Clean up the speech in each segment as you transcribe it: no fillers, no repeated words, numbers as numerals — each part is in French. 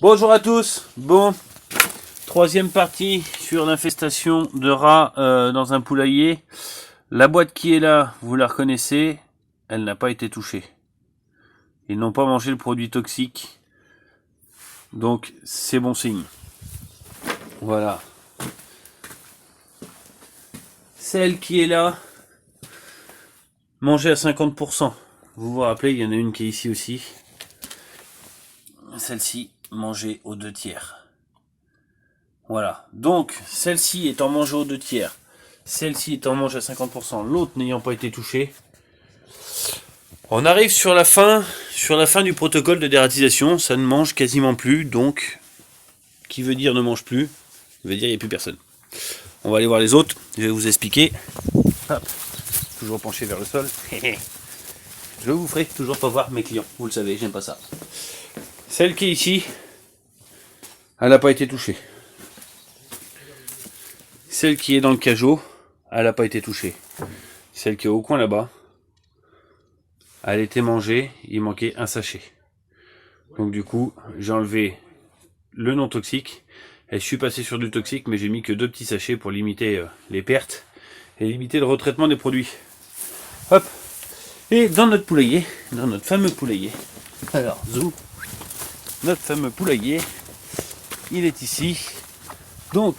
Bonjour à tous. Bon, troisième partie sur l'infestation de rats dans un poulailler. La boîte qui est là, vous la reconnaissez, elle n'a pas été touchée. Ils n'ont pas mangé le produit toxique, donc c'est bon signe. Voilà. Celle qui est là, mangée à 50%. Vous vous rappelez, il y en a une qui est ici aussi. Celle-ci, mangée aux 2/3. Voilà. Donc, celle-ci étant mangée aux 2/3, celle-ci étant mangée à 50%, l'autre n'ayant pas été touchée. On arrive sur la fin du protocole de dératisation. Ça ne mange quasiment plus, donc, qui veut dire ne mange plus, veut dire il n'y a plus personne. On va aller voir les autres, je vais vous expliquer. Hop. Toujours penché vers le sol. Je vous ferai toujours pas voir mes clients, vous le savez, j'aime pas ça. Celle qui est ici, elle n'a pas été touchée. Celle qui est dans le cajot, elle n'a pas été touchée. Celle qui est au coin là-bas, elle était mangée, il manquait un sachet. Donc du coup, j'ai enlevé le non toxique et je suis passé sur du toxique, mais j'ai mis que 2 petits sachets pour limiter les pertes et limiter le retraitement des produits. Hop. Et dans notre poulailler, dans notre fameux poulailler, alors zoom, notre fameux poulailler, il est ici. Donc,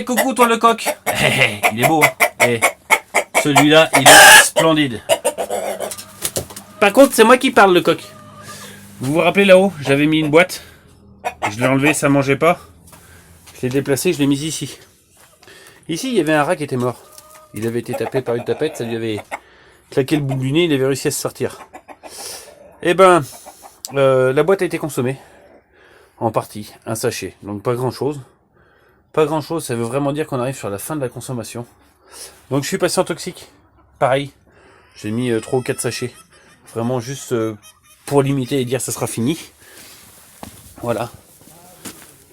coucou toi le coq. Il est beau, hein. Celui-là, il est splendide. Par contre, c'est moi qui parle, le coq. Vous vous rappelez là-haut, j'avais mis une boîte. Je l'ai enlevé, ça mangeait pas. Je l'ai déplacé, je l'ai mis ici. Ici, il y avait un rat qui était mort. Il avait été tapé par une tapette, ça lui avait claqué le bout du nez, il avait réussi à se sortir. Eh ben, la boîte a été consommée. En partie, un sachet. Donc pas grand-chose. Pas grand-chose, ça veut vraiment dire qu'on arrive sur la fin de la consommation. Donc je suis passé en toxique. Pareil, j'ai mis 3 ou 4 sachets. Vraiment juste pour limiter et dire ça sera fini. Voilà.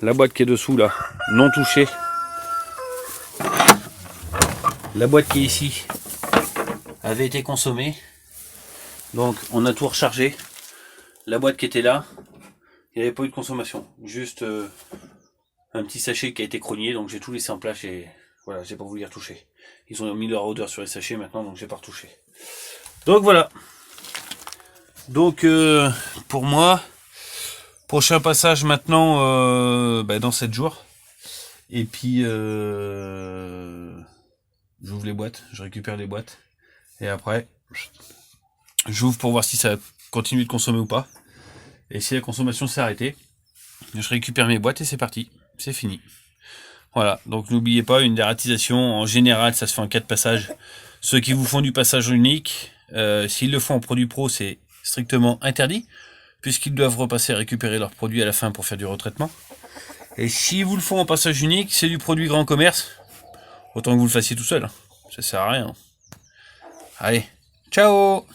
La boîte qui est dessous là, non touchée. La boîte qui est ici avait été consommée. Donc on a tout rechargé. La boîte qui était là, il n'y avait pas eu de consommation. Juste un petit sachet qui a été crogné. Donc j'ai tout laissé en place et voilà, j'ai pas voulu y retoucher. Ils ont mis leur odeur sur les sachets maintenant, donc j'ai pas retouché. Donc voilà. Donc pour moi, prochain passage maintenant dans 7 jours. Et puis j'ouvre les boîtes, je récupère les boîtes. Et après, j'ouvre pour voir si ça continue de consommer ou pas. Et si la consommation s'est arrêtée, je récupère mes boîtes et c'est parti. C'est fini. Voilà, donc n'oubliez pas, une dératisation, en général, ça se fait en 4 passages. Ceux qui vous font du passage unique, s'ils le font en produit pro, c'est strictement interdit, puisqu'ils doivent repasser à récupérer leurs produits à la fin pour faire du retraitement. Et si vous le font en passage unique, c'est du produit grand commerce, autant que vous le fassiez tout seul. Ça sert à rien. Allez, ciao!